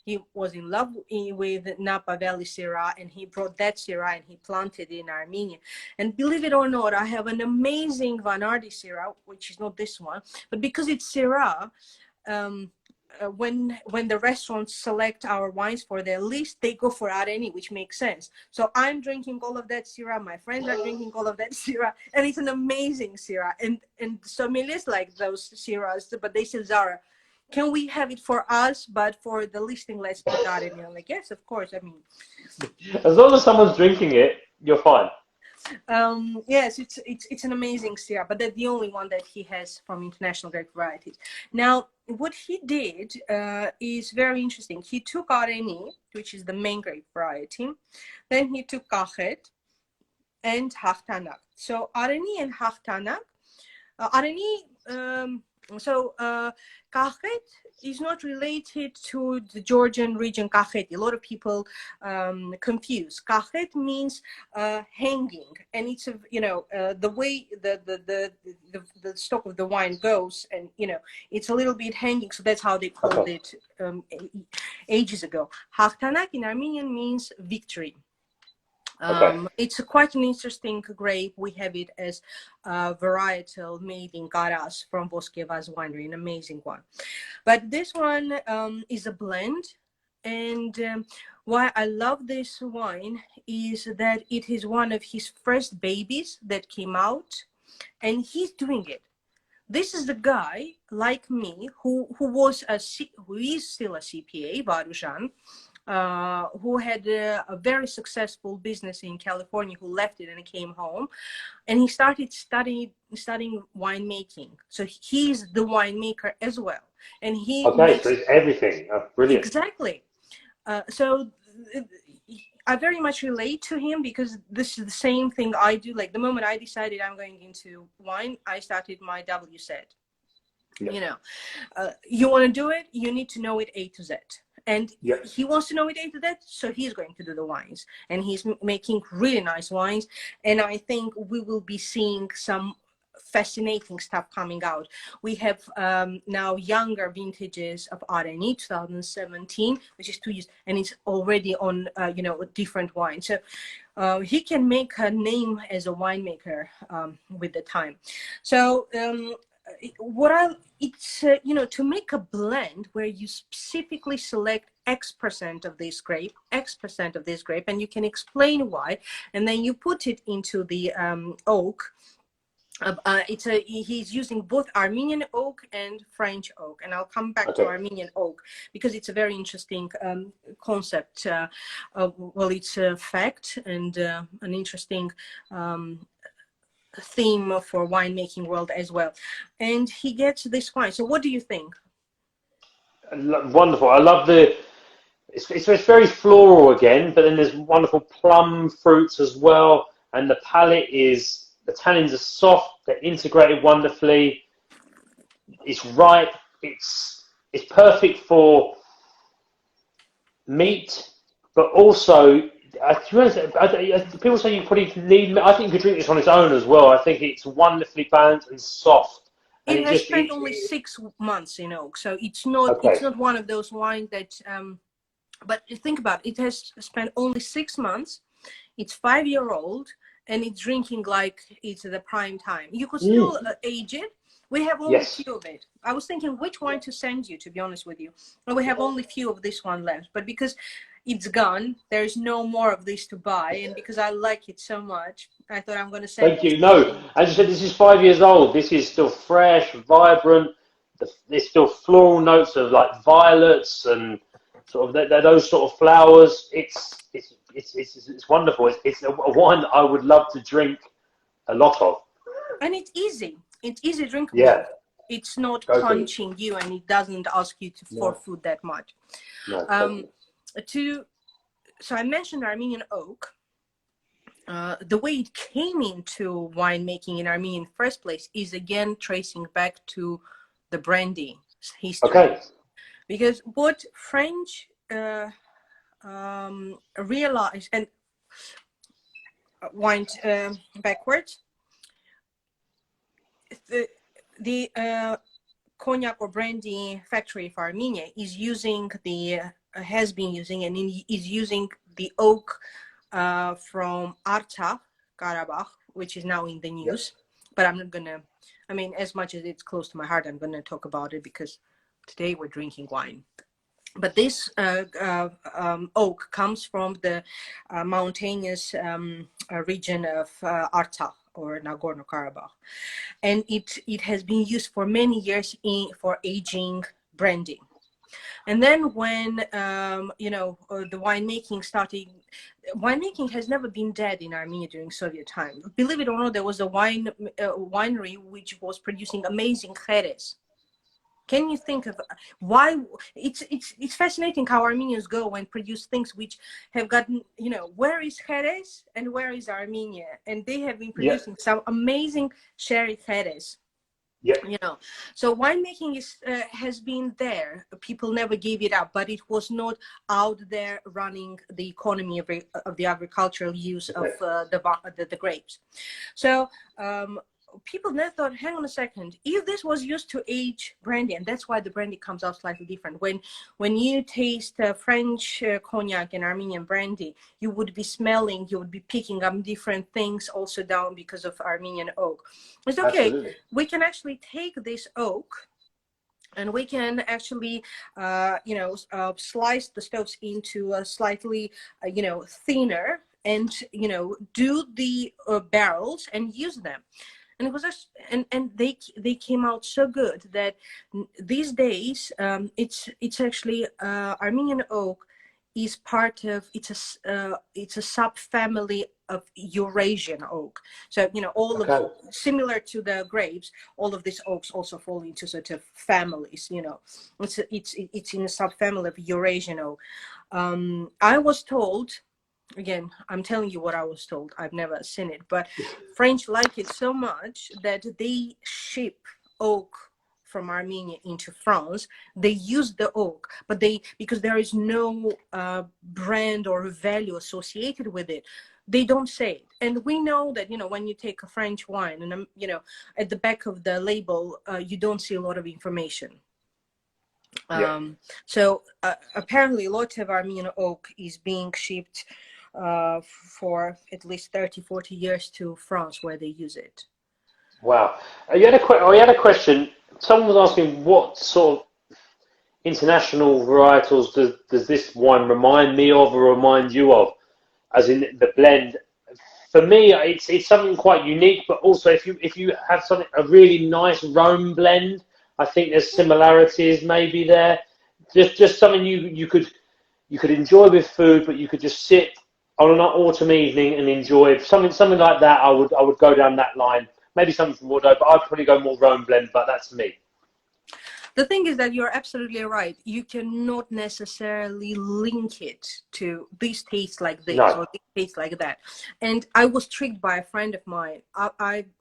He was in love with Napa Valley Syrah, and he brought that Syrah and he planted it in Armenia. And believe it or not, I have an amazing Vanardi Syrah, which is not this one, but because it's Syrah, when the restaurants select our wines for their list, they go for Areni, which makes sense. So I'm drinking all of that Syrah, my friends are drinking all of that Syrah, and it's an amazing Syrah. And sommeliers like those Syrahs, but they said, Zara, can we have it for us, but for the listing, let's put Areni? I'm like, yes, of course. I mean, as long as someone's drinking it, you're fine. Yes, it's an amazing Syrah, but that's the only one that he has from international grape varieties. Now, what he did is very interesting. He took Areni, which is the main grape variety, then he took Kakhet and Hakhtanak. So Areni and Hakhtanak, Kakhet is not related to the Georgian region Kakhet. A lot of people confuse. Kakhet means hanging, and it's the way the stock of the wine goes, and it's a little bit hanging, so that's how they called it ages ago. Hakhtanak in Armenian means victory. It's quite an interesting grape. We have it as varietal made in Garas from Bouquet Qvevri winery, an amazing one. But this one is a blend, and why I love this wine is that it is one of his first babies that came out, and he's doing it. This is the guy like me who is still a CPA, Varujan, who had a very successful business in California, who left it and came home, and he started studying winemaking. So he's the winemaker as well, and he so it's everything. Brilliant. Exactly. So I very much relate to him, because this is the same thing I do. Like the moment I decided I'm going into wine, I started my WSET. Yeah. You want to do it, you need to know it A to Z. And Yep. he wants to know it A to Z, so he's going to do the wines. And he's making really nice wines. And I think we will be seeing some fascinating stuff coming out. We have now younger vintages of Areni 2017, which is 2 years, and it's already on a different wine. So he can make a name as a winemaker with the time. So to make a blend where you specifically select X% of this grape, and you can explain why, and then you put it into the oak. He's using both Armenian oak and French oak, and I'll come back to Armenian oak because it's a very interesting concept. It's a fact and an interesting theme for winemaking world as well. And he gets this wine. So what do you think? Wonderful. I love it's very floral again, but then there's wonderful plum fruits as well, and the palate the tannins are soft, they're integrated wonderfully. It's ripe. It's perfect for meat, but also, to be honest, people say you probably need. I think you could drink this on its own as well. I think it's wonderfully balanced and soft. And it has spent only 6 months in oak, so it's not one of those wines that. But think about it has spent only 6 months. It's 5-year-old. And it's drinking like it's the prime time. You could still age it We have only Yes. few of it. I was thinking which wine to send you, to be honest with you. And we have only few of this one left. But because it's gone, there's no more of this to buy. And because I like it so much, I thought I'm going to send Thank you. No, as you said, this is 5 years old. This is still fresh, vibrant. There's still floral notes of like violets and sort of those sort of flowers. It's wonderful. It's a wine that I would love to drink a lot of. And it's easy. It's easy drinkable. Yeah. It's not Totally. punching you, and it doesn't ask you for food that much. No, totally. So I mentioned Armenian Oak. The way it came into winemaking in Armenia in the first place is again tracing back to the brandy history. Okay. Because what French realized and went backwards, the cognac or brandy factory of Armenia is using has been using and is using the oak from Artsakh, Karabakh, which is now in the news. But I'm not gonna. I mean, as much as it's close to my heart, I'm gonna talk about it because today we're drinking wine. But this oak comes from the mountainous region of Artsakh or Nagorno-Karabakh, and it has been used for many years for aging brandy. And then when the winemaking has never been dead in Armenia during Soviet time. Believe it or not, there was a winery which was producing amazing Jerez. Can you think of why? It's fascinating how Armenians go and produce things which have gotten, where is Jerez and where is Armenia? And they have been producing some amazing sherry Jerez. Yeah. So winemaking has been there. People never gave it up, but it was not out there running the economy of the agricultural use of the grapes. So people then thought, hang on a second, if this was used to age brandy, and that's why the brandy comes out slightly different. When you taste French cognac and Armenian brandy, you would be picking up different things also down because of Armenian oak. It's okay. Absolutely. We can actually take this oak and we can actually, slice the stoves into a slightly, thinner and, do the barrels and use them. And it was and they came out so good that these days it's actually Armenian oak is part of it's a subfamily of Eurasian oak. So of similar to the grapes, all of these oaks also fall into sort of families. It's in a subfamily of Eurasian oak. I was told. Again, I'm telling you what I was told. I've never seen it, but French like it so much that they ship oak from Armenia into France. They use the oak, but because there is no brand or value associated with it, they don't say it. And we know that, when you take a French wine and, at the back of the label, you don't see a lot of information. So apparently a lot of Armenian oak is being shipped for at least 30-40 years to France where they use it. Wow. I had a question. Someone was asking what sort of international varietals does this wine remind me of or remind you of, as in the blend. For me, it's something quite unique, but also if you have a really nice Rhone blend, I think there's similarities maybe there. Just something you could enjoy with food, but you could just sit on an autumn evening and enjoy something like that. I would go down that line. Maybe something from Bordeaux, but I'd probably go more Rhone blend. But that's me. The thing is that you're absolutely right. You cannot necessarily link it to this tastes like this or this tastes like that. And I was tricked by a friend of mine.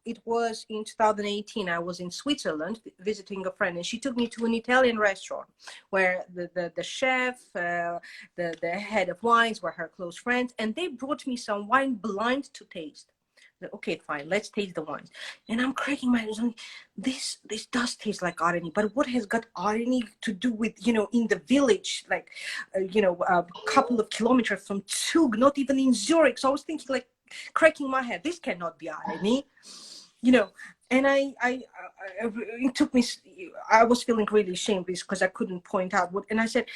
It was in 2018. I was in Switzerland visiting a friend, and she took me to an Italian restaurant where the chef, the head of wines were her close friends, and they brought me some wine blind to taste. Okay, fine, let's taste the wines. And I'm cracking my head. This does taste like Areni, but what has got Areni to do with, in the village, like, a couple of kilometers from Zug, not even in Zurich. So I was thinking, like, cracking my head, this cannot be Areni, and it took me, I was feeling really ashamed because I couldn't point out what, and I said,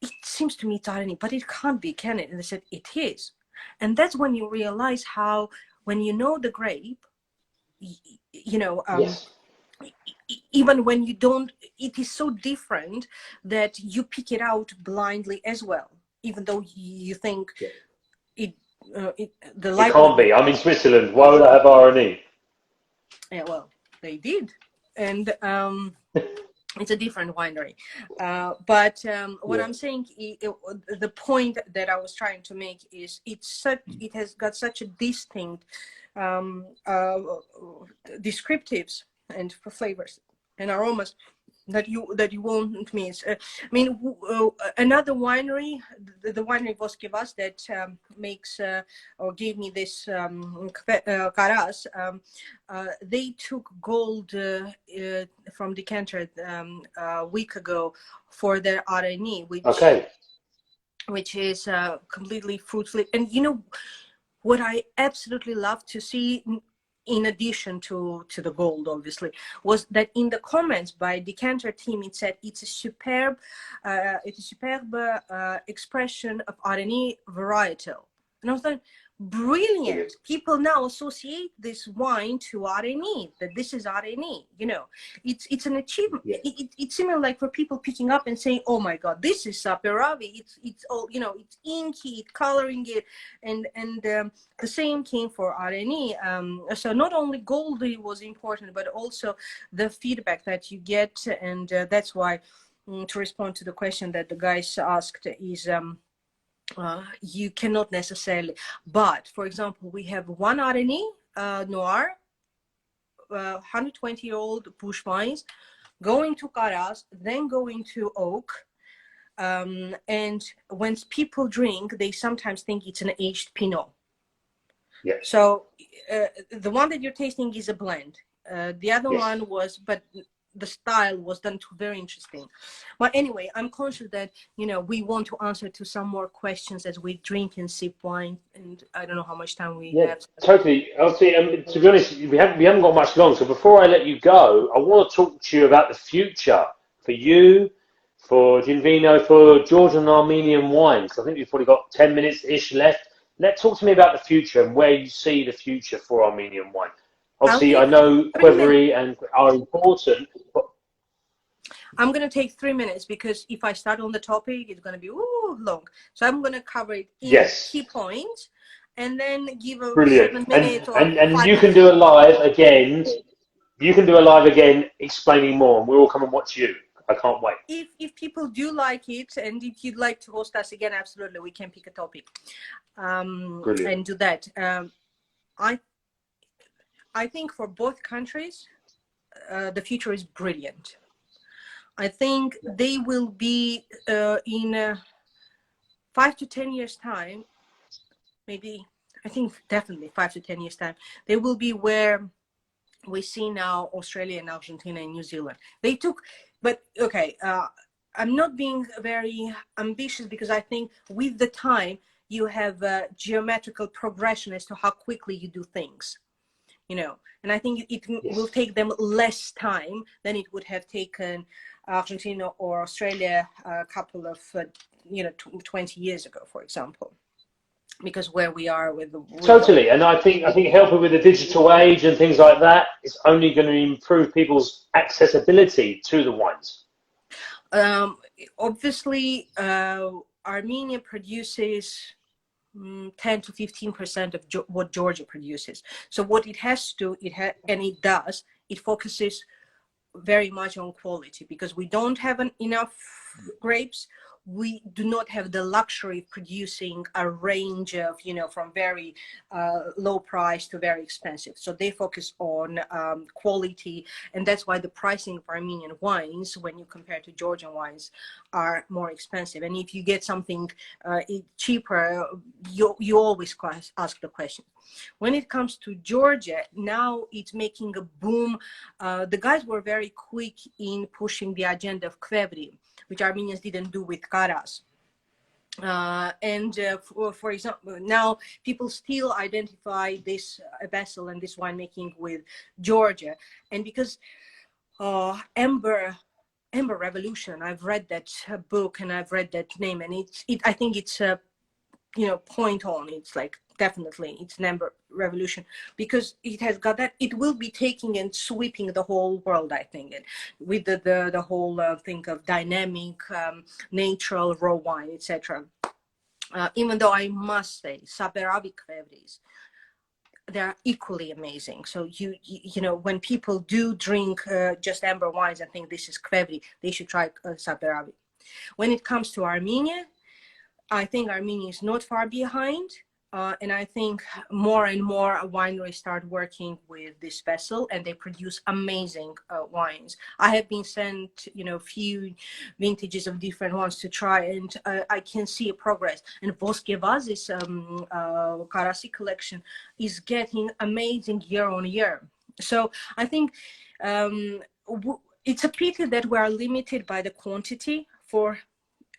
it seems to me it's Areni, but it can't be, can it? And they said, it is. And that's when you realize how, when you know the grape, you know, Yes. even when you don't, it is so different that you pick it out blindly as well, even though you think it, the It can't likelihood. be. I'm in Switzerland. Why would I have Areni? Yeah, well, they did. And it's a different winery. But what I'm saying, the point that I was trying to make is it has got such a distinct descriptives and flavors and aromas that you won't miss. I mean, another winery, the winery Bouquet Qvevri that makes or gave me this Karas, they took gold from decanter a week ago for their Areni, which is completely fruitful. And you know what I absolutely love to see, in addition to the gold, obviously, was that in the comments by decanter team, it said it's a superb expression of Areni varietal. And I was like, brilliant. People now associate this wine to Areni, that this is Areni. You know, it's an achievement. It's similar like for people picking up and saying, oh my God, this is Saperavi. It's all, you know, it's inky, it's coloring it, and the same came for Areni. So not only gold was important, but also the feedback that you get, and that's why, to respond to the question that the guys asked, is you cannot necessarily. But for example, we have one Areni Noir, 120-year-old bush vines, going to Karas, then going to Oak. And when people drink, they sometimes think it's an aged Pinot. Yes. So the one that you're tasting is a blend. The other one was, but the style was done to very interesting. But anyway, I'm conscious that, you know, we want to answer to some more questions as we drink and sip wine, and I don't know how much time we have. Totally. Obviously, to be honest, we haven't got much long. So before I let you go, I want to talk to you about the future for you, for GInVino, for Georgian and Armenian wines. I think we've probably got 10 minutes ish left. Talk to me about the future and where you see the future for Armenian wine. Obviously, I know Qvevri and are important, but I'm going to take 3 minutes, because if I start on the topic, it's going to be long. So I'm going to cover it in key points, and then give a 7 minute or and you can do a live again. You can do a live again explaining more, and we'll all come and watch you. I can't wait. If people do like it, and if you'd like to host us again, absolutely, we can pick a topic and do that. I think for both countries, the future is brilliant. I think they will be in 5 to 10 years time, maybe, I think definitely 5 to 10 years time, they will be where we see now Australia and Argentina and New Zealand. They took, but okay, I'm not being very ambitious, because I think with the time you have a geometrical progression as to how quickly you do things, you know, and I think it will take them less time than it would have taken Argentina or Australia a couple of 20 years ago, for example, because where we are with totally. And I think helping with the digital age and things like that is only going to improve people's accessibility to the wines. Obviously, Armenia produces 10 to 15% of what Georgia produces. So what it has to, it focuses very much on quality, because we don't have enough grapes. We do not have the luxury of producing a range of, from very low price to very expensive. So they focus on quality, and that's why the pricing of Armenian wines, when you compare to Georgian wines, are more expensive. And if you get something cheaper, you always ask the question. When it comes to Georgia, now it's making a boom. The guys were very quick in pushing the agenda of Qvevri, which Armenians didn't do with Karas. For example, now people still identify this vessel and this winemaking with Georgia, and because Amber Revolution, I've read that book and I've read that name, and I think it's point on. It's like definitely it's an Amber Revolution because it has got that. It will be taking and sweeping the whole world, I think, and with the whole thing of dynamic, natural raw wine, etc. Even though I must say, Saberavi Qvevris, they're equally amazing. So when people do drink just amber wines and think this is Qvevri, they should try Saberavi. When it comes to Armenia, I think Armenia is not far behind. And I think more and more wineries start working with this vessel, and they produce amazing wines. I have been sent, few vintages of different ones to try, and I can see a progress. And Bouquet Qvevri's Karasi collection is getting amazing year on year. So I think it's a pity that we are limited by the quantity for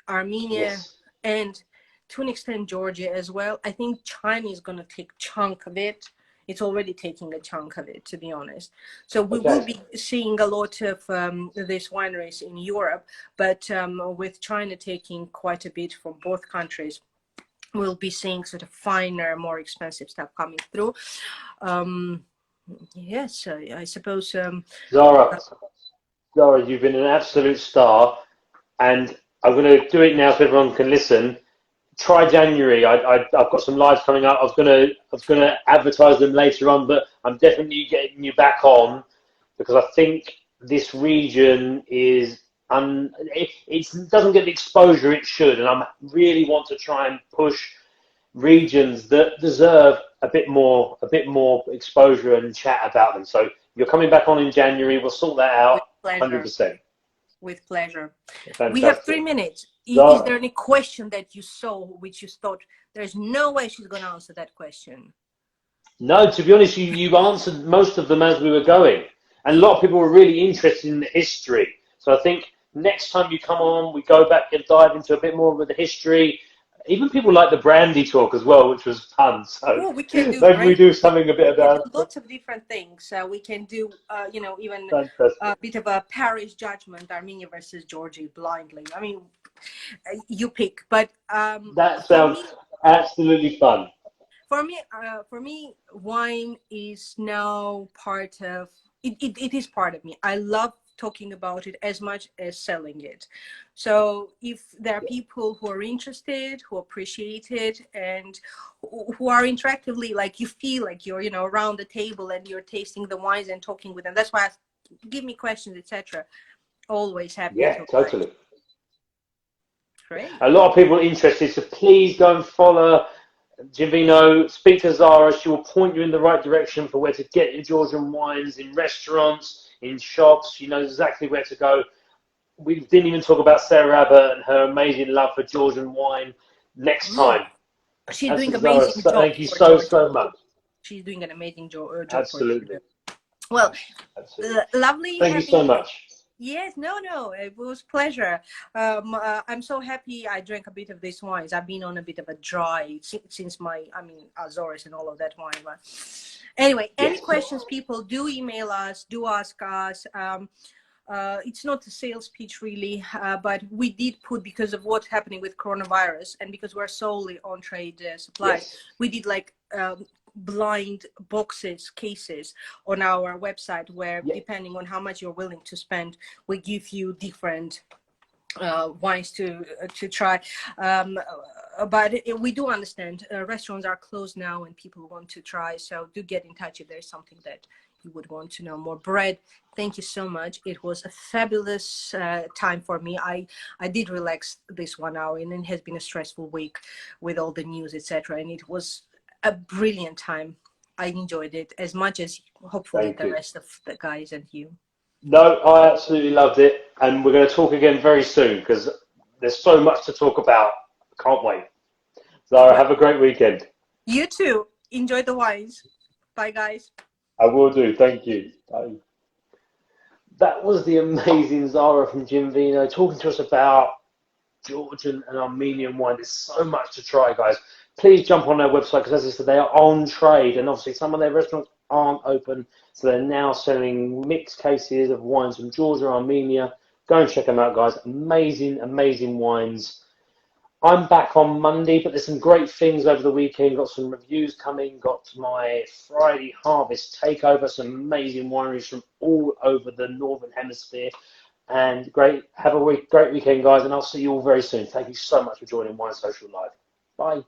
Armenia. Yes. And to an extent Georgia as well. I think China is going to take a chunk of it. It's already taking a chunk of it, to be honest. So we will be seeing a lot of these wineries in Europe, but with China taking quite a bit from both countries, we'll be seeing sort of finer, more expensive stuff coming through. Yes, I suppose. Zara, you've been an absolute star, and I'm going to do it now so everyone can listen. Try January. I've got some lives coming up. I was gonna advertise them later on, but I'm definitely getting you back on because I think this region is it doesn't get the exposure it should, and I really want to try and push regions that deserve a bit more exposure and chat about them. So you're coming back on in January. We'll sort that out. 100%. With pleasure. Fantastic. We have 3 minutes. Is there any question that you saw which you thought there's no way she's going to answer that question? No, to be honest, you've answered most of them as we were going. And a lot of people were really interested in the history. So I think next time you come on, we go back and dive into a bit more of the history. Even people like the brandy talk as well, which was fun. So we can do maybe we do something a bit about lots of different things. We can do, even Fantastic. a bit of a Paris judgment, Armenia versus Georgia blindly. I mean, you pick. But that sounds absolutely fun. For me, wine is now part of it. It is part of me. I love talking about it as much as selling it. So if there are people who are interested, who appreciate it, and who are interactively, like you feel like you're, around the table and you're tasting the wines and talking with them. That's why give me questions, etc. Always happy. Yeah, totally. Great. A lot of people are interested, so please go and follow GInVino. Speak to Zara. She will point you in the right direction for where to get your Georgian wines in restaurants, in shops. She knows exactly where to go. We didn't even talk about Sarah Abbott and her amazing love for Georgian wine next time. She's doing an amazing job. Thank you so much. She's doing an amazing job. Absolutely. Well, absolutely. Lovely. Thank you so much. Yes, no, it was a pleasure. I'm so happy I drank a bit of these wines. I've been on a bit of a dry since Azores and all of that wine. But anyway, any questions, people, do email us, do ask us. It's not a sales pitch really, but we did put, because of what's happening with coronavirus and because we're solely on trade supply, we did like blind cases on our website where depending on how much you're willing to spend, we give you different wines to try. But we do understand restaurants are closed now and people want to try, so do get in touch if there's something that you would want to know more. Brad, thank you so much. It was a fabulous time for me. I did relax this 1 hour, and it has been a stressful week with all the news, etc. And it was a brilliant time. I enjoyed it as much as hopefully the rest of the guys and you. No, I absolutely loved it, and we're going to talk again very soon because there's so much to talk about. Can't wait. Zara, have a great weekend. You too. Enjoy the wines. Bye, guys. I will do. Thank you. Bye. That was the amazing Zara from GInVino talking to us about Georgian and Armenian wine. There's so much to try, guys. Please jump on their website because, as I said, they are on trade, and obviously some of their restaurants aren't open, so they're now selling mixed cases of wines from Georgia, Armenia. Go and check them out, guys. Amazing, amazing wines. I'm back on Monday, but there's some great things over the weekend. Got some reviews coming. Got my Friday harvest takeover. Some amazing wineries from all over the Northern Hemisphere. And great. Have a great weekend, guys. And I'll see you all very soon. Thank you so much for joining Wine Social Live. Bye.